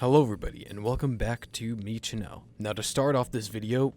Hello everybody and welcome back to me channel. Now to start off this video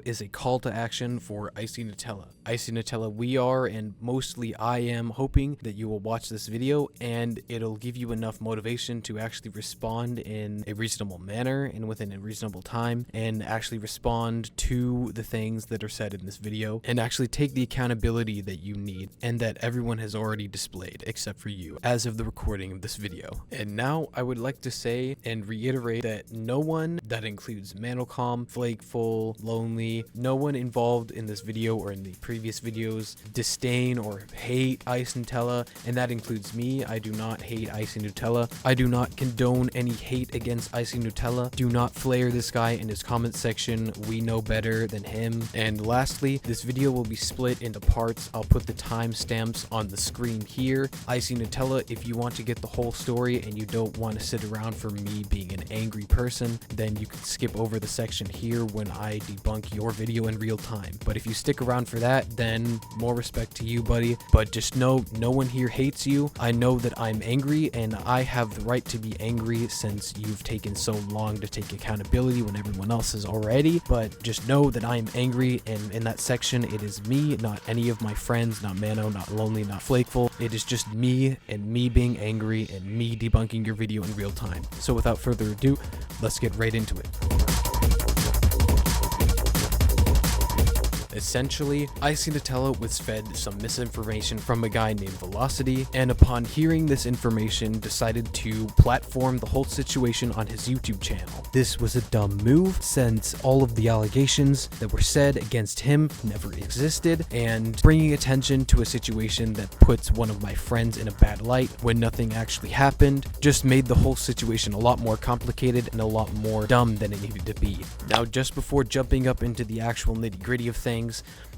is a call to action for Icynutella. Icynutella, we are, and mostly I am, hoping that you will watch this video and it'll give you enough motivation to actually respond in a reasonable manner and within a reasonable time, and actually respond to the things that are said in this video and actually take the accountability that you need and that everyone has already displayed except for you as of the recording of this video. And now I would like to say and reiterate that no one, that includes Manocalm, Flakeful, Lonely, no one involved in this video or in the previous videos disdain or hate Icynutella, and that includes me. I do not hate Icynutella. I do not condone any hate against Icynutella. Do not flare this guy in his comment section. We know better than him. And lastly, this video will be split into parts. I'll put the timestamps on the screen here. Icynutella, if you want to get the whole story and you don't want to sit around for me being an angry person, then you can skip over the section here when I debunk your video in real time. But if you stick around for that, then more respect to you, buddy. But just know, no one here hates you. I know that I'm angry and I have the right to be angry since you've taken so long to take accountability when everyone else is already. But just know that I am angry, and in that section it is me, not any of my friends, not Mano, not Lonely, not Flakeful. It is just me and me being angry and me debunking your video in real time. So without further ado, let's get right into it. Essentially, Icynutella was fed some misinformation from a guy named Velocity, and upon hearing this information decided to platform the whole situation on his YouTube channel. This was a dumb move since all of the allegations that were said against him never existed, and bringing attention to a situation that puts one of my friends in a bad light when nothing actually happened just made the whole situation a lot more complicated and a lot more dumb than it needed to be. Now, just before jumping up into the actual nitty-gritty of things,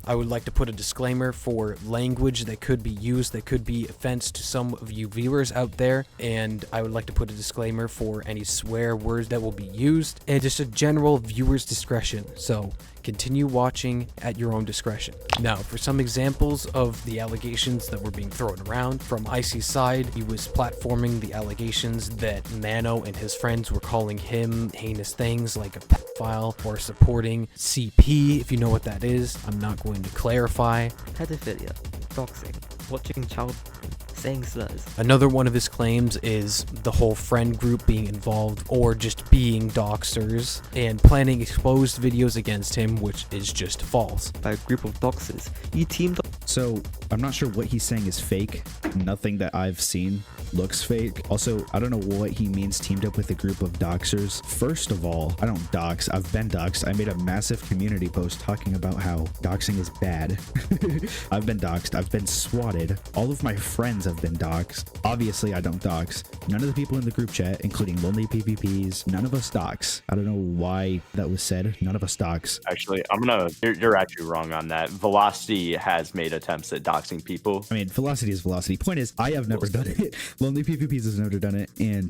I would like to put a disclaimer for language that could be used that could be offense to some of you viewers out there, and I would like to put a disclaimer for any swear words that will be used, and just a general viewer's discretion. So continue watching at your own discretion. Now, for some examples of the allegations that were being thrown around, from Icy's side, he was platforming the allegations that Mano and his friends were calling him heinous things like a pedophile, or supporting CP, if you know what that is. I'm not going to clarify. Pedophilia, doxing, watching child, saying slurs. Another one of his claims is the whole friend group being involved or just being doxers and planning exposed videos against him, which is just false. By a group of doxers, you teamed up. So I'm not sure what he's saying is fake. Nothing that I've seen looks fake. Also, I don't know what he means teamed up with a group of doxers. First of all, I don't dox. I've been doxed. I made a massive community post talking about how doxing is bad. I've been doxed. I've been swatted. All of my friends have been doxed. Obviously, I don't dox. None of the people in the group chat, including Lonely PvPs, none of us dox. I don't know why that was said. None of us dox. Actually, you're actually wrong on that. Velocity has made attempts at doxing people. I mean, Velocity is Velocity. Point is, I have never done it. Lonely PvPs has never done it, and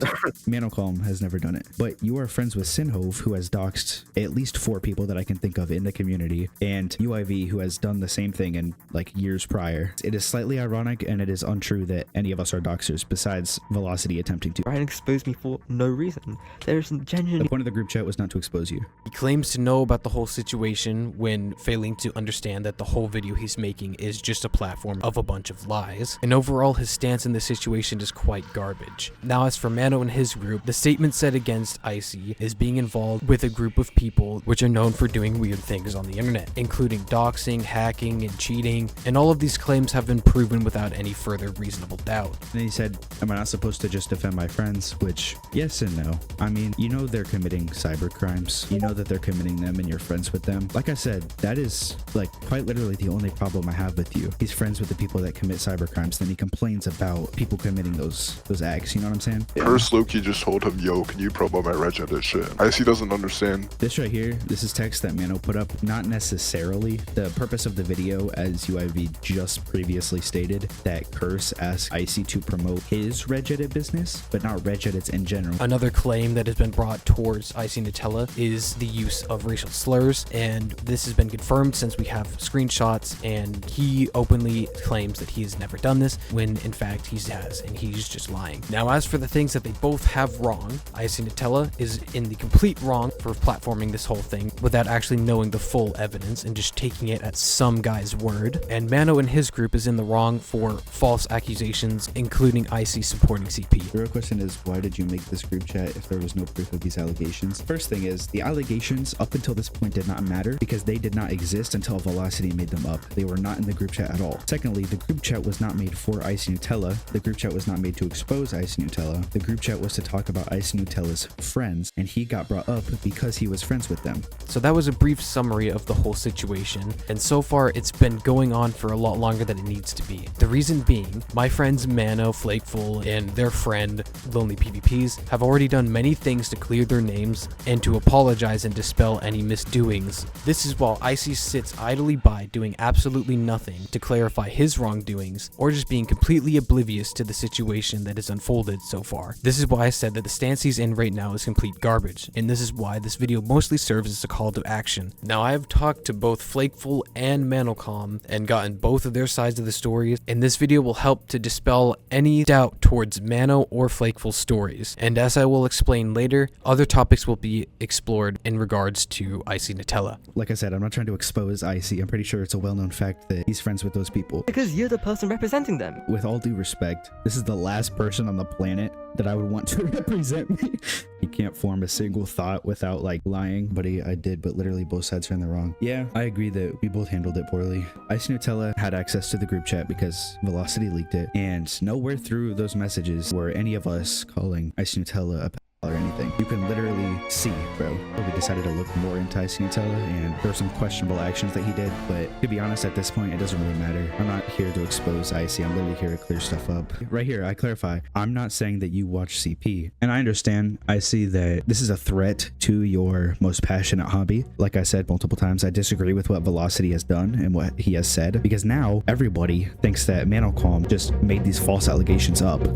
Manocalm has never done it. But you are friends with Sinhove, who has doxed at least 4 people that I can think of in the community, and UIV, who has done the same thing in like years prior. It is slightly ironic, and it is untrue that any of us are doxers, besides Velocity attempting to. Ryan exposed me for no reason. There is genuinely. The point of the group chat was not to expose you. He claims to know about the whole situation when failing to understand that the whole video he's making is just a platform of a bunch of lies, and overall his stance in this situation is quite garbage. Now, as for Mano and his group, the statement said against Icy is being involved with a group of people which are known for doing weird things on the internet, including doxing, hacking, and cheating, and all of these claims have been proven without any further reasonable doubt. And then he said, am I not supposed to just defend my friends? Which, yes and no. I mean, you know they're committing cyber crimes. You know that they're committing them and you're friends with them. Like I said, that is like quite literally the only problem I have with you. He's friends with the people that commit cyber crimes, then he complains about people committing those acts, you know what I'm saying? First, Loki just told him, yo, can you promo my Reddit shit? Icy doesn't understand. This right here, this is text that Mano put up, not necessarily. The purpose of the video, as UIV just previously stated, that Curse asked Icy to promote his Reddit business, but not Reddit's in general. Another claim that has been brought towards Icynutella is the use of racial slurs, and this has been confirmed since we have screenshots, and he openly claims that he has never done this, when in fact he has, and he he's just lying. Now, as for the things that they both have wrong, Icynutella is in the complete wrong for platforming this whole thing without actually knowing the full evidence and just taking it at some guy's word. And Mano and his group is in the wrong for false accusations, including Icy supporting CP. The real question is, why did you make this group chat if there was no proof of these allegations? First thing is, the allegations up until this point did not matter because they did not exist until Velocity made them up. They were not in the group chat at all. Secondly, the group chat was not made for Icynutella. The group chat was not made to expose Icynutella. The group chat was to talk about Icynutella's friends, and he got brought up because he was friends with them. So that was a brief summary of the whole situation, and so far it's been going on for a lot longer than it needs to be. The reason being, my friends Mano, Flakeful, and their friend Lonely PvPs have already done many things to clear their names and to apologize and dispel any misdoings. This is while Icy sits idly by doing absolutely nothing to clarify his wrongdoings or just being completely oblivious to the situation that has unfolded so far. This is why I said that the stance he's in right now is complete garbage, and this is why this video mostly serves as a call to action. Now, I have talked to both Flakeful and Manocalm and gotten both of their sides of the stories, and this video will help to dispel any doubt towards Mano or Flakeful's stories. And as I will explain later, other topics will be explored in regards to Icynutella. Like I said, I'm not trying to expose Icy. I'm pretty sure it's a well-known fact that he's friends with those people. Because you're the person representing them. With all due respect, this is the last person on the planet that I would want to represent me. He can't form a single thought without like lying, but I did, but literally both sides are in the wrong. Yeah, I agree that we both handled it poorly. Icynutella had access to the group chat because Velocity leaked it, and nowhere through those messages were any of us calling Icynutella a or anything. You can literally see, bro. We decided to look more into Icynutella, and there were some questionable actions that he did, but to be honest, at this point, it doesn't really matter. I'm not here to expose Icy. I'm literally here to clear stuff up. Right here, I clarify. I'm not saying that you watch CP, and I understand. I see that this is a threat to your most passionate hobby. Like I said multiple times, I disagree with what Velocity has done and what he has said, because now everybody thinks that Manocalm just made these false allegations up.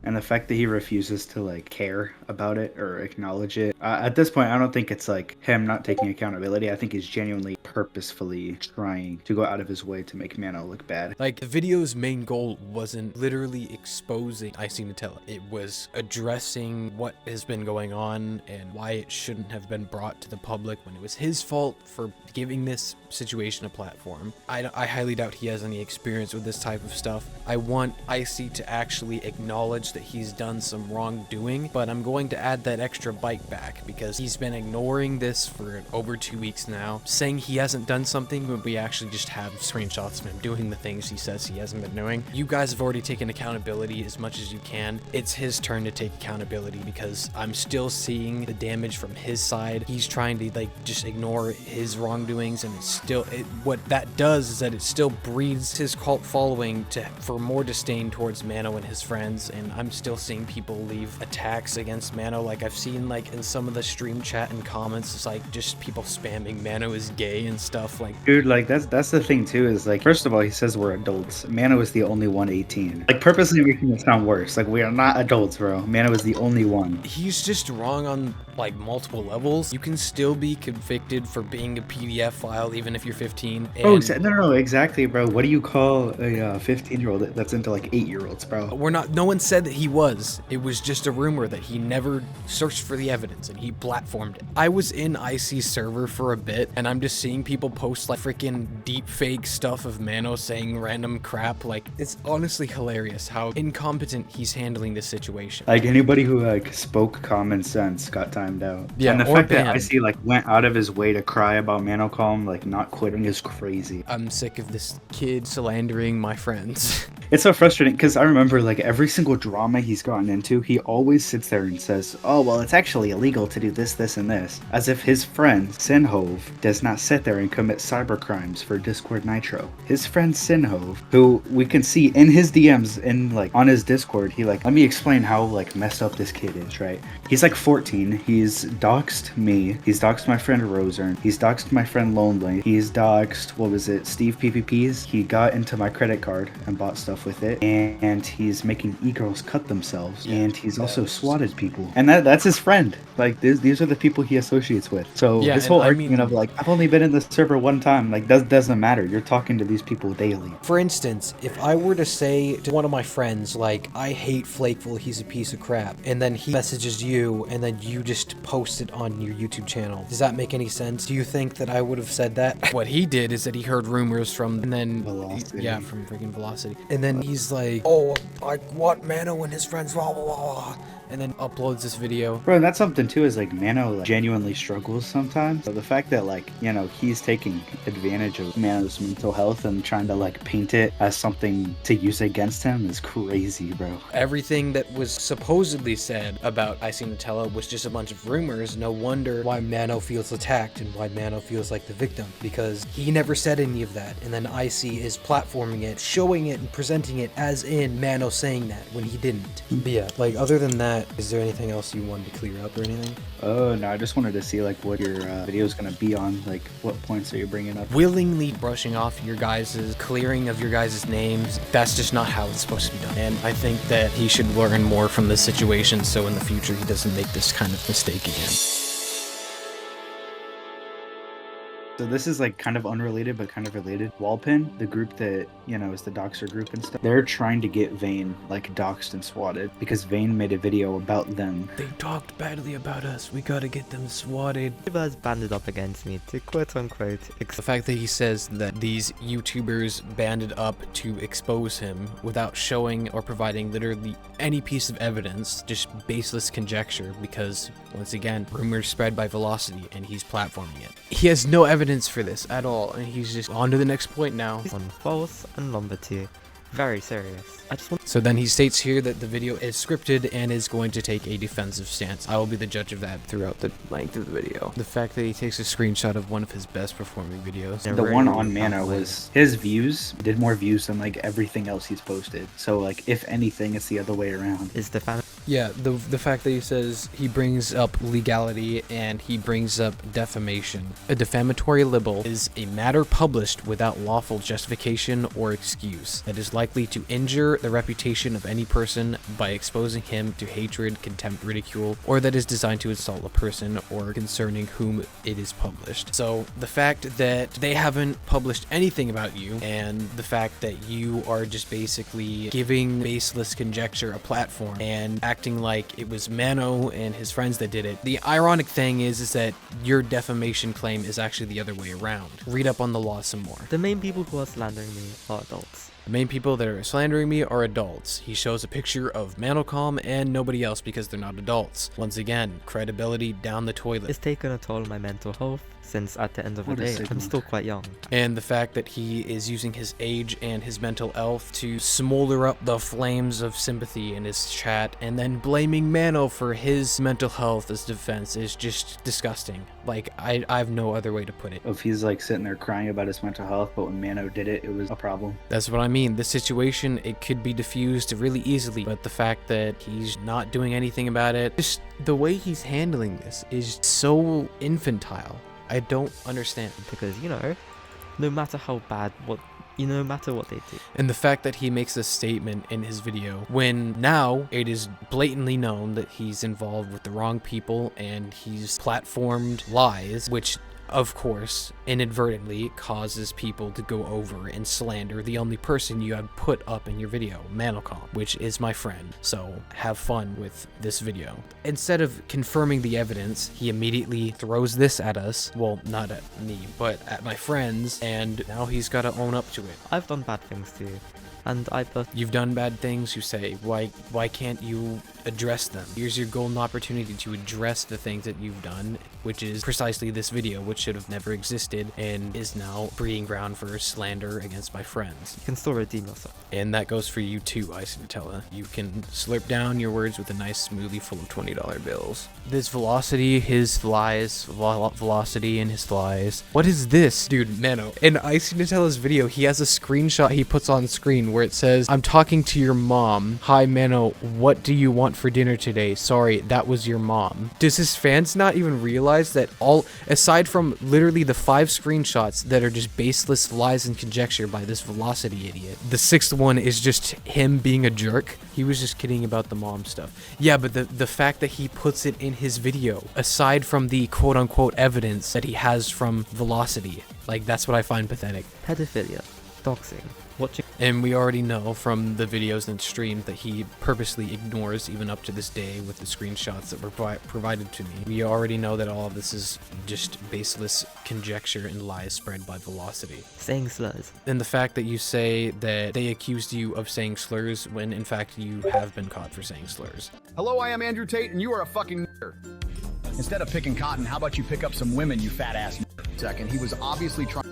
And the fact that he refuses to like care about it or acknowledge it, at this point, I don't think it's like him not taking accountability. I think he's genuinely purposefully trying to go out of his way to make Mano look bad. Like, the video's main goal wasn't literally exposing Icynutella. It was addressing what has been going on and why it shouldn't have been brought to the public when it was his fault for giving this situation a platform. I highly doubt he has any experience with this type of stuff. I want Icy to actually acknowledge that he's done some wrongdoing, but I'm going to add that extra bite back because he's been ignoring this for over 2 weeks now, saying he hasn't done something when we actually just have screenshots of him doing the things he says he hasn't been doing. You guys have already taken accountability as much as you can. It's his turn to take accountability because I'm still seeing the damage from his side. He's trying to like just ignore his wrongdoings, and it's still what that does is that it still breeds his cult following for more disdain towards Mano and his friends. And I'm still seeing people leave attacks against Mano. Like, I've seen like in some of the stream chat and comments, it's like just people spamming Mano is gay and stuff. Like, dude, like that's the thing too, is like, first of all, he says we're adults. Mano is the only one 18. Like, purposely making it sound worse. Like, we are not adults, bro. Mano is the only one. he's just wrong on like multiple levels. You can still be convicted for being a PDF file even if you're 15. And Oh, no, exactly, bro. What do you call a 15-year-old that's into like 8-year-olds, bro? no one said that he was. It was just a rumor that he never searched for the evidence and he platformed it. I was in Icy's server for a bit, and I'm just seeing people post like freaking deep fake stuff of Mano saying random crap. Like, it's honestly hilarious how incompetent he's handling this situation. Like, anybody who like spoke common sense got timed out. Yeah, and the or fact that banned. Icy like went out of his way to cry about Manocalm like not quitting is crazy. I'm sick of this kid slandering my friends. It's so frustrating because I remember like every single drama he's gotten into, he always sits there and says, oh, well, it's actually illegal to do this, this, and this. As if his friend, Sinhove, does not sit there and commit cyber crimes for Discord Nitro. His friend Sinhove, who we can see in his DMs and like on his Discord, he like, let me explain how like messed up this kid is, right? He's like 14. He's doxed me. He's doxed my friend Rosern. He's doxed my friend Lonely. He's doxed, what was it, Steve PPPs. He got into my credit card and bought stuff stuff with it, and he's making e-girls cut themselves, and he's also swatted people. And that's his friend. Like, these are the people he associates with. So Yeah, this and whole I argument mean- of like, I've only been in the server one time, like, doesn't matter. You're talking to these people daily. For instance, if I were to say to one of my friends, like, I hate Flakeful, he's a piece of crap, and then he messages you, and then you just post it on your YouTube channel, does that make any sense? Do you think that I would have said that? What he did is that he heard rumors from, and then, Velocity. yeah, from freaking Velocity, and then he's like, oh, I want Mano and his friends, blah, blah, blah, blah, and then uploads this video. Bro, and that's something too, is like Mano like, genuinely struggles sometimes. So the fact that like, you know, he's taking advantage of Mano's mental health and trying to like paint it as something to use against him is crazy, bro. Everything that was supposedly said about Icynutella was just a bunch of rumors. No wonder why Mano feels attacked and why Mano feels like the victim, because he never said any of that, and then Icy is platforming it, showing it and presenting it as in Mano saying that when he didn't. But yeah, like, other than that, is there anything else you wanted to clear up or anything? Oh no, I just wanted to see like what your video is gonna be on, like what points are you bringing up? Willingly brushing off your guys' clearing of your guys' names, that's just not how it's supposed to be done. And I think that he should learn more from this situation so in the future he doesn't make this kind of mistake again. So this is like kind of unrelated but kind of related. Wallpin, the group that, you know, is the doxer group and stuff, they're trying to get Vayne like doxed and swatted because Vayne made a video about them. They talked badly about us. We gotta get them swatted. YouTubers banded up against me to quote-unquote The fact that he says that these YouTubers banded up to expose him without showing or providing literally any piece of evidence, just baseless conjecture, because once again, rumors spread by Velocity and he's platforming it. He has no evidence for this at all, and he's just on to the next point now. on false and number 2. Very serious. I just want So then he states here that the video is scripted and is going to take a defensive stance. I will be the judge of that throughout the length of the video. The fact that he takes a screenshot of one of his best performing videos. Yeah. The one on Mano was his views did more views than like everything else he's posted. So like if anything, it's the other way around. is the fan Yeah, the fact that he says he brings up legality and he brings up defamation. A defamatory libel is a matter published without lawful justification or excuse that is likely to injure the reputation of any person by exposing him to hatred, contempt, ridicule, or that is designed to insult a person or concerning whom it is published. So the fact that they haven't published anything about you, and the fact that you are just basically giving baseless conjecture a platform and acting like it was Mano and his friends that did it. The ironic thing is that your defamation claim is actually the other way around. Read up on the law some more. The main people who are slandering me are adults. The main people that are slandering me are adults. He shows a picture of Manocalm and nobody else because they're not adults. Once again, credibility down the toilet. It's taken a toll on my mental health, since at the end of the What a day, signal. I'm still quite young. And the fact that he is using his age and his mental health to smolder up the flames of sympathy in his chat, and then blaming Mano for his mental health as defense is just disgusting. Like, I have no other way to put it. If he's like sitting there crying about his mental health, but when Mano did it, it was a problem. That's what I mean. This situation, it could be diffused really easily, but the fact that he's not doing anything about it, just the way he's handling this is so infantile. I don't understand. Because, you know, no matter how bad no matter what they do. And the fact that he makes this statement in his video when now it is blatantly known that he's involved with the wrong people and he's platformed lies, which of course inadvertently causes people to go over and slander the only person you have put up in your video, Manocalm, which is my friend. So have fun with this video. Instead of confirming the evidence, he immediately throws this at us. Well, not at me, but at my friends, and now he's got to own up to it. I've done bad things too, and You've done bad things, you say. Why can't you address them? Here's your golden opportunity to address the things that you've done, which is precisely this video, which should have never existed and is now breeding ground for slander against my friends. you can still redeem yourself. And that goes for you too, Icynutella. You can slurp down your words with a nice smoothie full of $20 bills. This Velocity, his lies, Velocity and his lies. What is this? Dude, Mano. In Icynutella's video, he has a screenshot he puts on screen where it says, "I'm talking to your mom. Hi, Mano. What do you want for dinner today? Sorry, that was your mom." Does his fans not even realize that aside from literally the 5 screenshots that are just baseless lies and conjecture by this Velocity idiot, the 6th one is just him being a jerk? He was just kidding about the mom stuff. Yeah, but the fact that he puts it in his video, aside from the quote-unquote evidence that he has from Velocity, like, that's what I find pathetic. Pedophilia, doxing, watching. And we already know from the videos and streams that he purposely ignores even up to this day with the screenshots that were provided to me. We already know that all of this is just baseless conjecture and lies spread by Velocity. Saying slurs. And the fact that you say that they accused you of saying slurs when in fact you have been caught for saying slurs. Hello, I am Andrew Tate, and you are a fucking nigger. Instead of picking cotton, how about you pick up some women, you fat ass nigger? Second, he was obviously trying.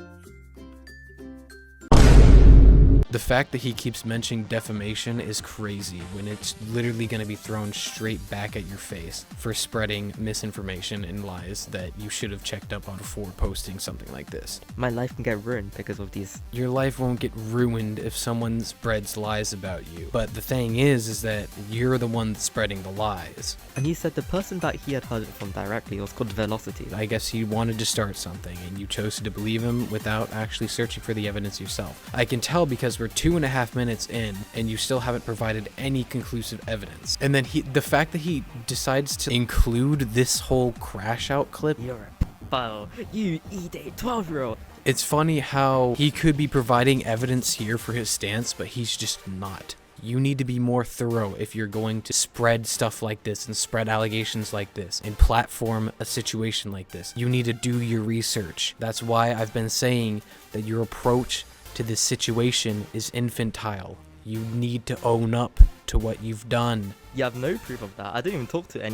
The fact that he keeps mentioning defamation is crazy when it's literally going to be thrown straight back at your face for spreading misinformation and lies that you should have checked up on before posting something like this. My life can get ruined because of these. Your life won't get ruined if someone spreads lies about you. But the thing is that you're the one spreading the lies. And he said the person that he had heard it from directly was called Velocity. I guess he wanted to start something and you chose to believe him without actually searching for the evidence yourself. I can tell because we're 2.5 minutes in and you still haven't provided any conclusive evidence. And then the fact that he decides to include this whole crash out clip. You're a pedophile. You eat a 12-year-old. It's funny how he could be providing evidence here for his stance, but he's just not. You need to be more thorough if you're going to spread stuff like this and spread allegations like this and platform a situation like this. You need to do your research. That's why I've been saying that your approach to this situation is infantile. You need to own up to what you've done. You have no proof of that. I don't even talk to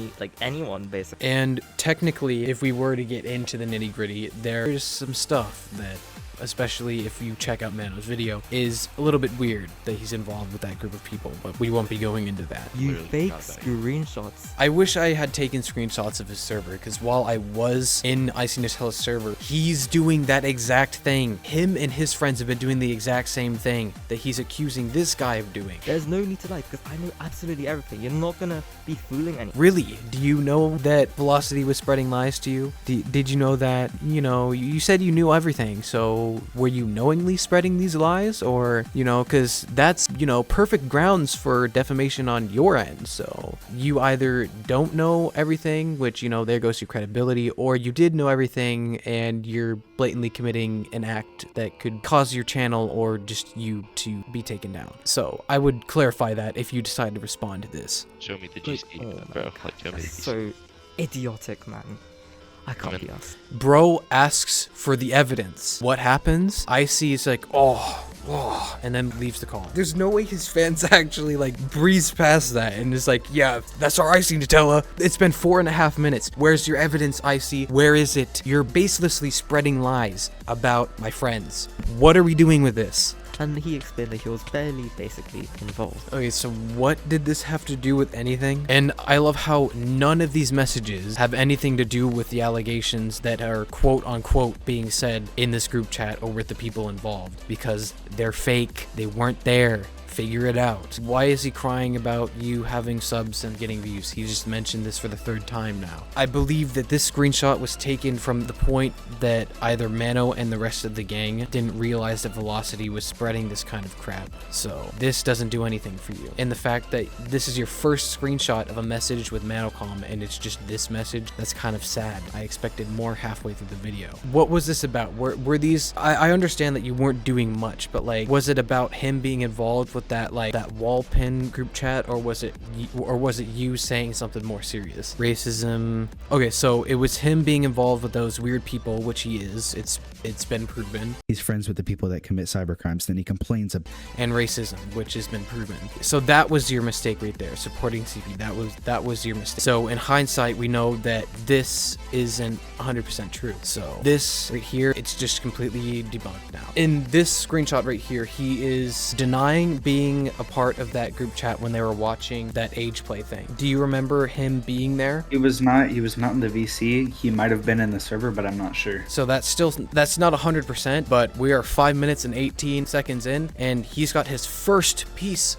anyone basically. And technically, if we were to get into the nitty-gritty, there's some stuff that, especially if you check out Mano's video, is a little bit weird that he's involved with that group of people, but we won't be going into that. You fake screenshots. I wish I had taken screenshots of his server, because while I was in Icynutella's server, he's doing that exact thing. Him and his friends have been doing the exact same thing that he's accusing this guy of doing. There's no need to lie, because I know absolutely everything. You're not gonna be fooling anyone. Really? Do you know that Velocity was spreading lies to you? Did you know that, you said you knew everything, so were you knowingly spreading these lies? Or, because that's, perfect grounds for defamation on your end. So you either don't know everything, which, there goes your credibility, or you did know everything and you're blatantly committing an act that could cause your channel or just you to be taken down. So I would clarify that if you decide to respond to this. Show me the GC, bro. Show me the GC. So idiotic, man. I can't be asked. Bro asks for the evidence. What happens? Icy is like, oh, and then leaves the call. There's no way his fans actually breeze past that and is like, yeah, that's our Icynutella. It's been 4.5 minutes. Where's your evidence, Icy? Where is it? You're baselessly spreading lies about my friends. What are we doing with this? And he explained that he was barely basically involved. Okay, so what did this have to do with anything? And I love how none of these messages have anything to do with the allegations that are quote unquote being said in this group chat or with the people involved, because they're fake. They weren't there. Figure it out. Why is he crying about you having subs and getting views? He just mentioned this for the 3rd time now. I believe that this screenshot was taken from the point that either Mano and the rest of the gang didn't realize that Velocity was spreading this kind of crap. So this doesn't do anything for you. And the fact that this is your first screenshot of a message with Manocalm and it's just this message, that's kind of sad. I expected more halfway through the video. What was this about? Were these... I understand that you weren't doing much, but was it about him being involved with that wall pin group chat, or was it you saying something more serious? Racism. Okay, so it was him being involved with those weird people, which he is. It's been proven. He's friends with the people that commit cybercrimes, then he complains about. And racism, which has been proven. So that was your mistake right there, supporting CP. That was your mistake. So in hindsight, we know that this isn't 100% true. So this right here, it's just completely debunked now. In this screenshot right here, he is denying being a part of that group chat when they were watching that age play thing. Do you remember him being there? He was not in the VC. He might have been in the server, but I'm not sure. So that's not 100%, but we are 5 minutes and 18 seconds in, and he's got his first piece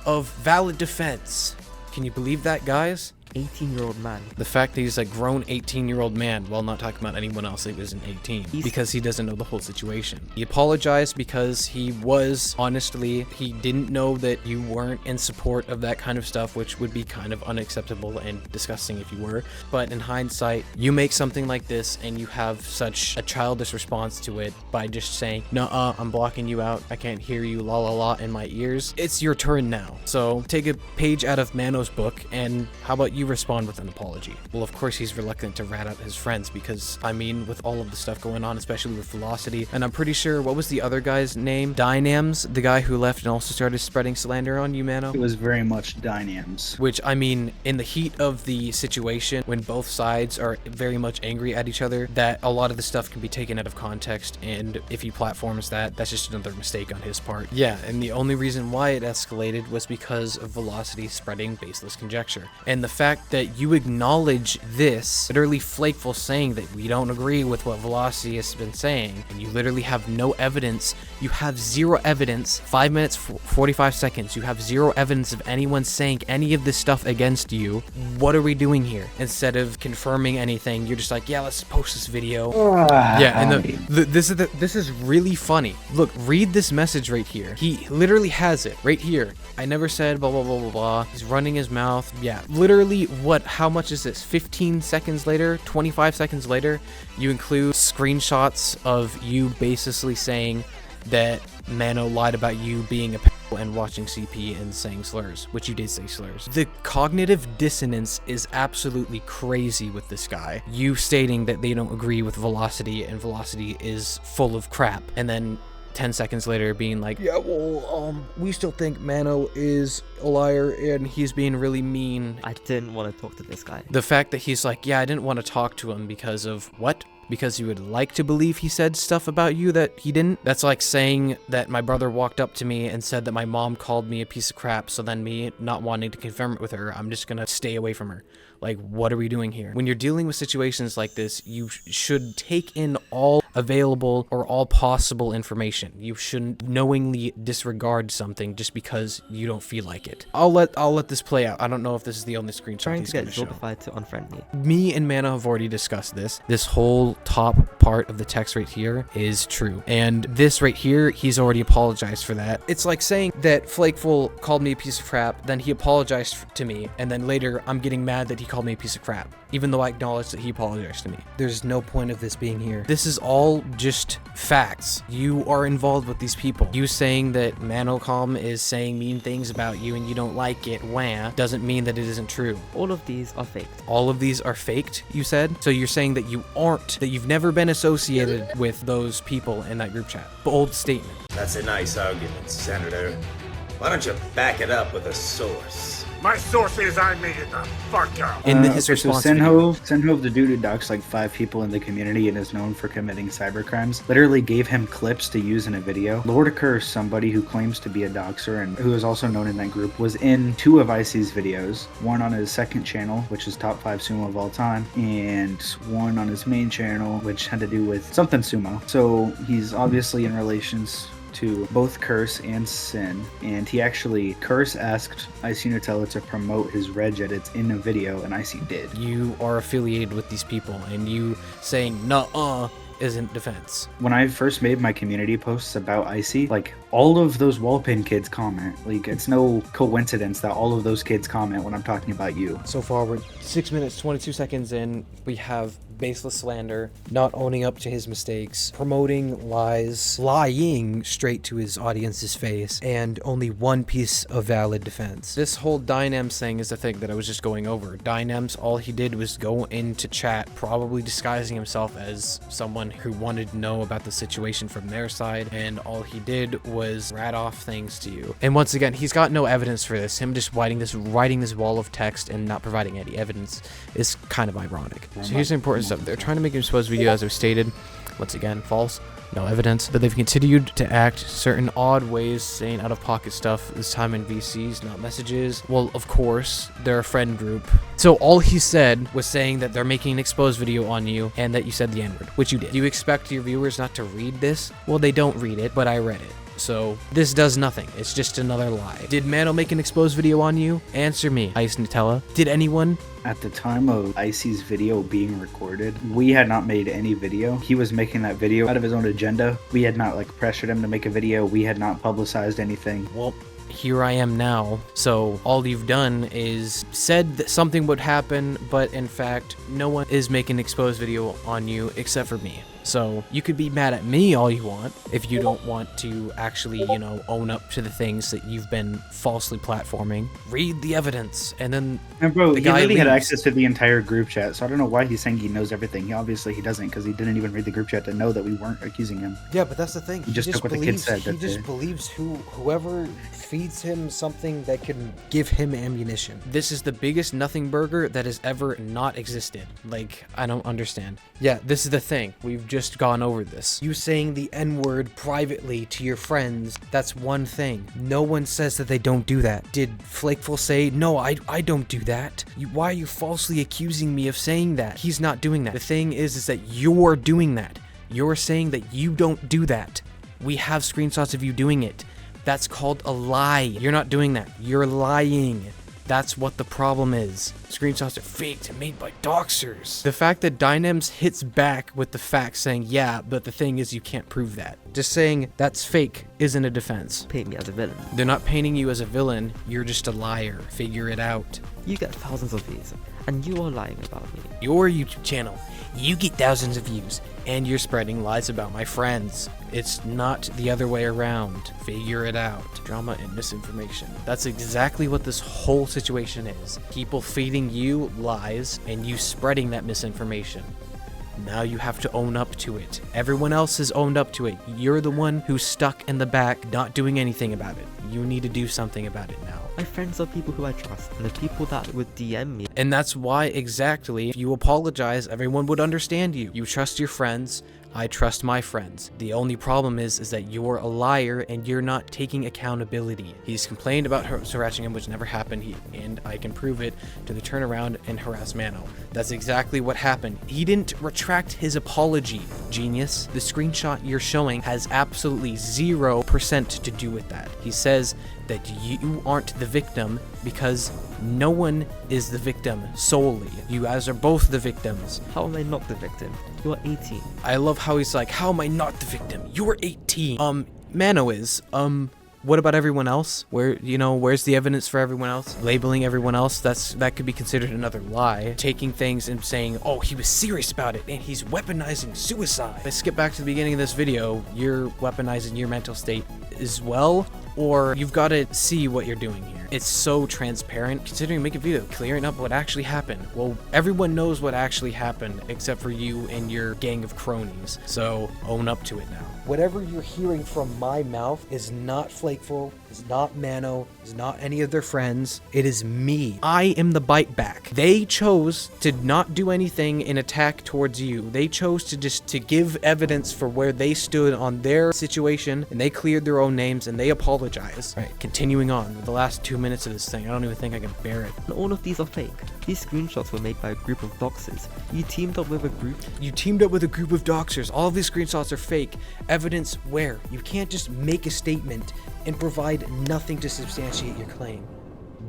of valid defense. Can you believe that, guys? 18-year-old man. The fact that he's a grown 18-year-old man, while not talking about anyone else that isn't 18, because he doesn't know the whole situation. He apologized because he didn't know that you weren't in support of that kind of stuff, which would be kind of unacceptable and disgusting if you were. But in hindsight, you make something like this and you have such a childish response to it by just saying, "Nuh-uh, I'm blocking you out. I can't hear you la la la in my ears." It's your turn now. So take a page out of Mano's book, and how about you respond with an apology? Well, of course he's reluctant to rat out his friends because, I mean, with all of the stuff going on, especially with Velocity, and I'm pretty sure, what was the other guy's name? Dynams, the guy who left and also started spreading slander on you, Mano? It was very much Dynams. Which, I mean, in the heat of the situation, when both sides are very much angry at each other, that a lot of the stuff can be taken out of context, and if he platforms that, that's just another mistake on his part. Yeah, and the only reason why it escalated was because of Velocity spreading baseless conjecture. And the fact that you acknowledge this, literally Flakeful saying that we don't agree with what Velocity has been saying, and you literally have no evidence. You have zero evidence. 5 minutes, 45 seconds. You have zero evidence of anyone saying any of this stuff against you. What are we doing here? Instead of confirming anything, you're just like, yeah, let's post this video. Yeah, and this is really funny. Look, read this message right here. He literally has it right here. I never said blah, blah, blah, blah, blah. He's running his mouth. Yeah, literally, how much is this? 15 seconds later, 25 seconds later, you include screenshots of you basically saying that Mano lied about you being a pedo and watching CP and saying slurs, which you did say slurs. The cognitive dissonance is absolutely crazy with this guy. You stating that they don't agree with Velocity and Velocity is full of crap, and then 10 seconds later being like, yeah, well, we still think Mano is a liar and he's being really mean. I didn't want to talk to this guy. The fact that he's like, yeah, I didn't want to talk to him because of what? Because you would like to believe he said stuff about you that he didn't? That's like saying that my brother walked up to me and said that my mom called me a piece of crap, so then me not wanting to confirm it with her, I'm just gonna stay away from her. Like, what are we doing here? When you're dealing with situations like this, you should take in all available or all possible information. You shouldn't knowingly disregard something just because you don't feel like it. I'll let this play out. I don't know if this is the only screenshot Trying he's to get gonna show. Zorbified to unfriend me. Me and Mana have already discussed this. This whole top part of the text right here is true. And this right here, he's already apologized for that. It's like saying that Flakeful called me a piece of crap, then he apologized to me, and then later I'm getting mad that he called me a piece of crap, even though I acknowledge that he apologized to me. There's no point of this being here. This is all just facts. You are involved with these people. You saying that Manocalm is saying mean things about you and you don't like it, wah, doesn't mean that it isn't true. All of these are faked. All of these are faked, you said? So you're saying that you've never been associated with those people in that group chat. Bold statement. That's a nice argument, Senator. Why don't you back it up with a source? My source is I made it the fuck up. In his so response video. Senhove, the dude who doxed like 5 people in the community and is known for committing cybercrimes, literally gave him clips to use in a video. Lord Curse, somebody who claims to be a doxer and who is also known in that group, was in 2 of Icy's videos. One on his second channel, which is top 5 sumo of all time, and one on his main channel, which had to do with something sumo. So he's obviously in relations to both Curse and Sin, and Curse asked Icynutella to promote his reg edits in a video, and Icy did. You are affiliated with these people, and you saying nuh-uh isn't defense. When I first made my community posts about Icy, like, all of those wallpin kids comment. Like, it's no coincidence that all of those kids comment when I'm talking about you. So far, we're 6 minutes, 22 seconds in. We have baseless slander, not owning up to his mistakes, promoting lies, lying straight to his audience's face, and only one piece of valid defense. This whole Dynams thing is the thing that I was just going over. Dynams, all he did was go into chat, probably disguising himself as someone who wanted to know about the situation from their side, and all he did was rat off things to you. And once again, he's got no evidence for this. Him just writing this wall of text and not providing any evidence is kind of ironic. So here's the important stuff. They're trying to make an exposed video, as I've stated. Once again, false. No evidence. But they've continued to act certain odd ways, saying out-of-pocket stuff, this time in VCs, not messages. Well, of course, they're a friend group. So all he said was saying that they're making an exposed video on you and that you said the N-word, which you did. Do you expect your viewers not to read this? Well, they don't read it, but I read it. So this does nothing. It's just another lie. Did Mano make an exposed video on you? Answer me, Icynutella. Did anyone? At the time of Icy's video being recorded, we had not made any video. He was making that video out of his own agenda. We had not pressured him to make a video. We had not publicized anything. Well, here I am now. So all you've done is said that something would happen, but in fact, no one is making an exposed video on you except for me. So you could be mad at me all you want if you don't want to actually, own up to the things that you've been falsely platforming. Read the evidence, and then bro, the he guy really had leaves. access to the entire group chat, so I don't know why he's saying he knows everything. Obviously he doesn't, because he didn't even read the group chat to know that we weren't accusing him. Yeah, but that's the thing. He just took what the kid said. He just believes whoever feeds him something that can give him ammunition. This is the biggest nothing burger that has ever not existed. I don't understand. Yeah, this is the thing. We've just gone over this. You saying the N-word privately to your friends, that's one thing. No one says that they don't do that. Did Flakeful say, no, I don't do that? Why are you falsely accusing me of saying that? He's not doing that. The thing is that you're doing that. You're saying that you don't do that. We have screenshots of you doing it. That's called a lie. You're not doing that. You're lying. That's what the problem is. Screenshots are faked and made by doxers. The fact that Dynems hits back with the fact saying, yeah, but the thing is you can't prove that. Just saying that's fake isn't a defense. Paint me as a villain. They're not painting you as a villain. You're just a liar. Figure it out. You get thousands of views, and you are lying about me. Your YouTube channel, you get thousands of views, and you're spreading lies about my friends. It's not the other way around. Figure it out. Drama and misinformation. That's exactly what this whole situation is. People feeding you lies and you spreading that misinformation. Now you have to own up to it. Everyone else has owned up to it. You're the one who's stuck in the back, not doing anything about it. You need to do something about it now. My friends are people who I trust, and the people that would DM me. And that's why exactly, if you apologize, everyone would understand you. You trust your friends. I trust my friends. The only problem is that you're a liar and you're not taking accountability. He's complained about harassing him, which never happened, and I can prove it to the turnaround and harass Mano. That's exactly what happened. He didn't retract his apology, genius. The screenshot you're showing has absolutely 0% to do with that. He says that you aren't the victim because no one is the victim solely. You guys are both the victims. How am I not the victim? You're 18. I love how he's like, how am I not the victim? You're 18. Mano is. What about everyone else? Where's the evidence for everyone else? Labeling everyone else, that could be considered another lie. Taking things and saying, oh, he was serious about it and he's weaponizing suicide. Let's skip back to the beginning of this video. You're weaponizing your mental state as well, or you've got to see what you're doing here. It's so transparent, considering make a video clearing up what actually happened. Well, everyone knows what actually happened except for you and your gang of cronies, so own up to it now. Whatever you're hearing from my mouth is not Flakeful, is not Mano, is not any of their friends. It is me. I am the bite back. They chose to not do anything in attack towards you. They chose to give evidence for where they stood on their situation, and they cleared their own names and they apologized. All right, continuing on with the last 2 minutes of this thing. I don't even think I can bear it. And all of these are fake. These screenshots were made by a group of doxers. You teamed up with a group. You teamed up with a group of doxers. All of these screenshots are fake. Evidence where? You can't just make a statement and provide nothing to substantiate your claim.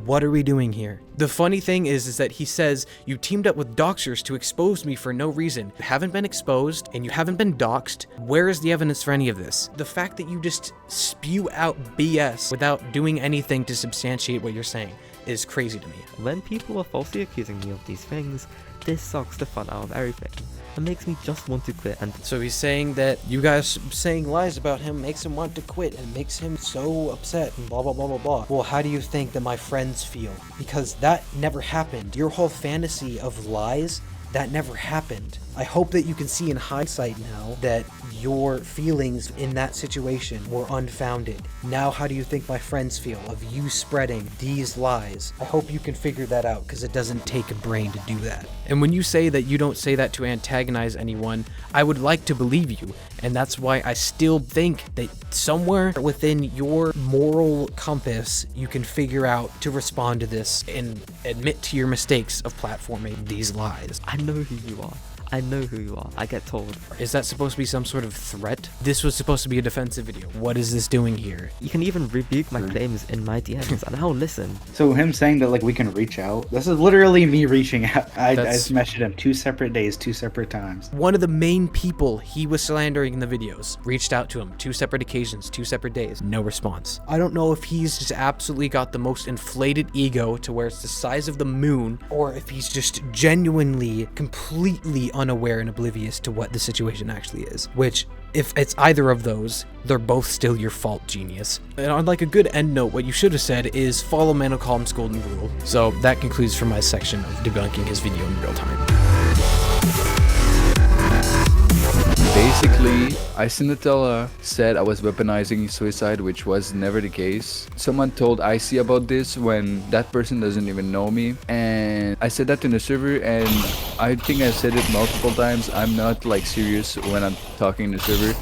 What are we doing here? The funny thing is that he says you teamed up with doxers to expose me for no reason. You haven't been exposed and you haven't been doxed. Where is the evidence for any of this? The fact that you just spew out BS without doing anything to substantiate what you're saying is crazy to me. When people are falsely accusing me of these things, this sucks the fun out of everything. It makes me just want to quit. And so he's saying that you guys saying lies about him makes him want to quit and makes him so upset and blah blah blah blah blah. Well, how do you think that my friends feel? Because that never happened. Your whole fantasy of lies, that never happened. I hope that you can see in hindsight now that your feelings in that situation were unfounded. Now how do you think my friends feel of you spreading these lies? I hope you can figure that out, because it doesn't take a brain to do that. And when you say that you don't say that to antagonize anyone, I would like to believe you, and that's why I still think that somewhere within your moral compass you can figure out to respond to this and admit to your mistakes of platforming these lies. I know who you are. I know who you are. I get told. Is that supposed to be some sort of threat? This was supposed to be a defensive video. What is this doing here? You can even rebuke my claims in my DMs and I'll listen. So him saying that like we can reach out, this is literally me reaching out. I messaged him 2 separate days, 2 separate times. One of the main people he was slandering in the videos reached out to him 2 separate occasions, 2 separate days. No response. I don't know if he's just absolutely got the most inflated ego to where it's the size of the moon, or if he's just genuinely, completely unaware and oblivious to what the situation actually is. Which, if it's either of those, they're both still your fault, genius. And on like a good end note, what you should have said is follow Manocalm's golden rule. So that concludes for my section of debunking his video in real time. Basically, Icynutella said I was weaponizing suicide, which was never the case. Someone told Icy about this when that person doesn't even know me, and I said that in the server, and I think I said it multiple times. I'm not like serious when I'm talking in the server.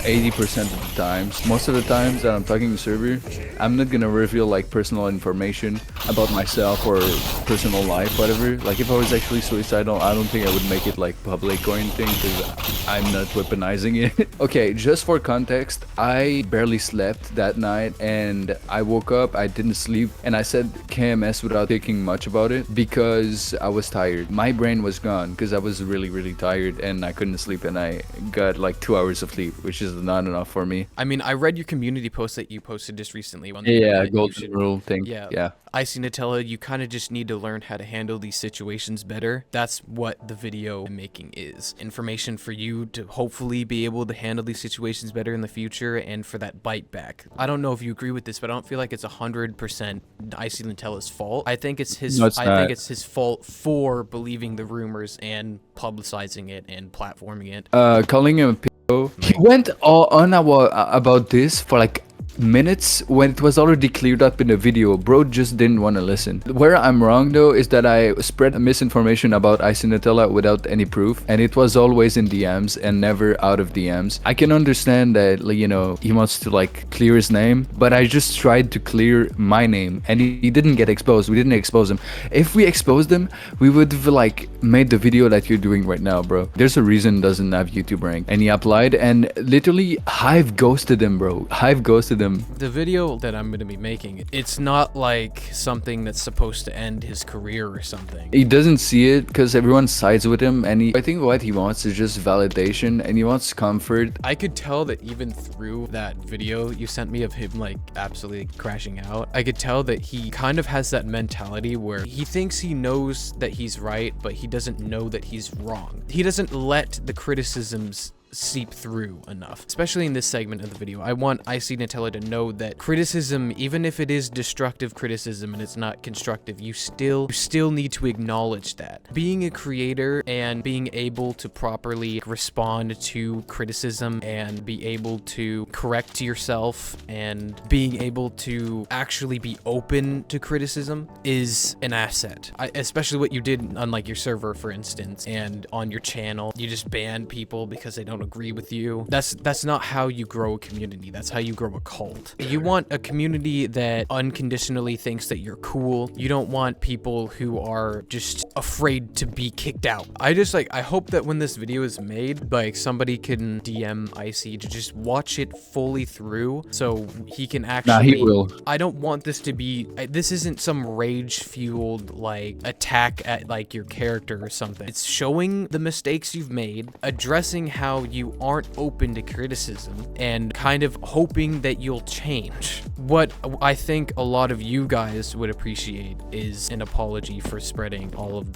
80% of the times, most of the times that I'm talking in the server, I'm not gonna reveal like personal information about myself or personal life, whatever. Like if I was actually suicidal, I don't think I would make it like public or anything, because I'm not weaponizing it. Okay, just for context, I barely slept that night and I woke up, I didn't sleep, and I said KMS without thinking much about it because I was tired. My brain was gone because I was really tired and I couldn't sleep, and I got like 2 hours of sleep, which is not enough for me. I mean, I read your community post that you posted just recently. Yeah, golden rule thing. Yeah. Icynutella, you kind of just need to learn how to handle these situations better. That's what the video I'm making is. Information for you to hopefully be able to handle these situations better in the future, and for that bite back. I don't know if you agree with this, but I don't feel like it's 100% Icynutella's fault. I think it's his. I think it's his fault for believing the rumors and publicizing it and platforming it. Calling him a p***o. He went all on about this for like minutes when it was already cleared up in the video. Bro just didn't want to listen. Where I'm wrong though is that I spread misinformation about Icynutella without any proof, and it was always in DMs and never out of DMs. I can understand that, you know, he wants to like clear his name, but I just tried to clear my name, and he didn't get exposed. We didn't expose him. If we exposed him, we would have like made the video that you're doing right now, bro. There's a reason it doesn't have YouTube rank. And he applied, and literally Hive ghosted him, bro. Hive ghosted him. The video that I'm going to be making, it's not like something that's supposed to end his career or something. He doesn't see it because everyone sides with him, and I think what he wants is just validation, and he wants comfort. I could tell that even through that video you sent me of him like absolutely crashing out, I could tell that he kind of has that mentality where he thinks he knows that he's right, but he doesn't know that he's wrong. He doesn't let the criticisms seep through enough, especially in this segment of the video. I want Icynutella to know that criticism, even if it is destructive criticism and it's not constructive, you still need to acknowledge that. Being a creator and being able to properly respond to criticism and be able to correct yourself and being able to actually be open to criticism is an asset. Especially what you did on like your server, for instance, and on your channel. You just banned people because they don't agree with you. That's not how you grow a community. That's how you grow a cult. You want a community that unconditionally thinks that you're cool. You don't want people who are just afraid to be kicked out. I hope that when this video is made, like somebody can DM Icy to just watch it fully through so he can actually. Nah, he will. I don't want this to be. This isn't some rage-fueled like attack at like your character or something. It's showing the mistakes you've made, addressing how you aren't open to criticism, and kind of hoping that you'll change. what I think a lot of you guys would appreciate is an apology for spreading all of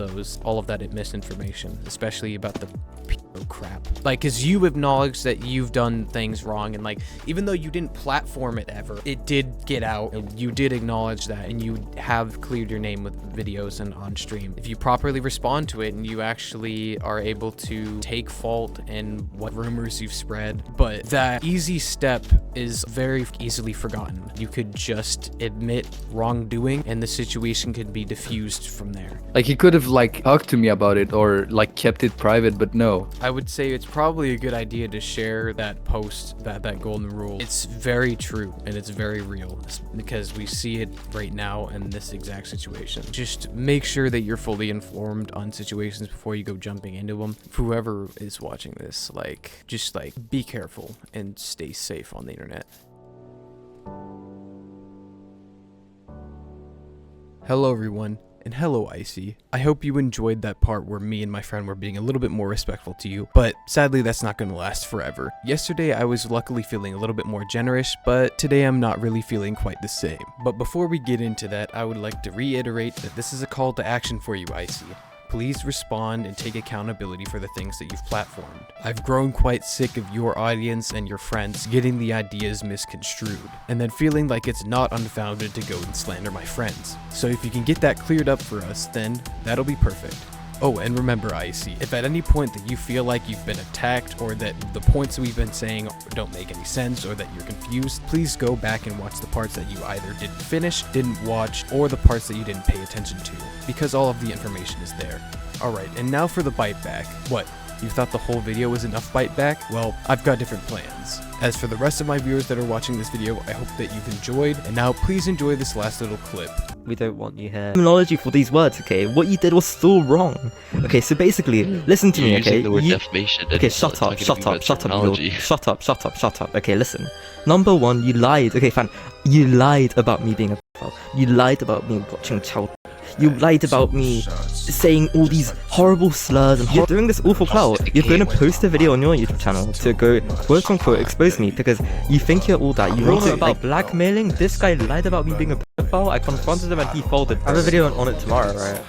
that misinformation, especially about the crap. Like, cause you acknowledge that you've done things wrong, and like, even though you didn't platform it ever, it did get out, and you did acknowledge that, and you have cleared your name with videos and on stream. If you properly respond to it and you actually are able to take fault in what rumors you've spread, but that easy step is very easily forgotten. You could just admit wrongdoing and the situation could be diffused from there. Like, he could have like talked to me about it or like kept it private, but no. I would say it's probably a good idea to share that post, that golden rule. It's very true and it's very real because we see it right now in this exact situation. Just make sure that you're fully informed on situations before you go jumping into them. Whoever is watching this, like, just like be careful and stay safe on the internet. Hello everyone. And hello, Icy. I hope you enjoyed that part where me and my friend were being a little bit more respectful to you, but sadly that's not going to last forever. Yesterday I was luckily feeling a little bit more generous, but today I'm not really feeling quite the same. But before we get into that, I would like to reiterate that this is a call to action for you, Icy. Please respond and take accountability for the things that you've platformed. I've grown quite sick of your audience and your friends getting the ideas misconstrued, and then feeling like it's not unfounded to go and slander my friends. So if you can get that cleared up for us, then that'll be perfect. Oh, and remember, Icy, if at any point that you feel like you've been attacked or that the points that we've been saying don't make any sense or that you're confused, please go back and watch the parts that you either didn't finish, didn't watch, or the parts that you didn't pay attention to, because all of the information is there. Alright, and now for the bite back. What? You thought the whole video was enough bite back? Well, I've got different plans. As for the rest of my viewers that are watching this video, I hope that you've enjoyed, and now please enjoy this last little clip. We don't want you here. Terminology for these words, okay? What you did was still wrong. Okay, so basically, listen to me, okay? The word defamation. Okay, shut up, okay, listen. Number one, you lied. Okay, fine. You lied about me being a pedophile. You lied about me watching child. You lied about me saying all these horrible slurs and you're doing this awful clout. You're going to post a video on your YouTube channel to go quote unquote expose me because you think you're all that. You want to about blackmailing? This guy lied about me being a pedophile. I confronted him and he folded. I have a video on it tomorrow, right?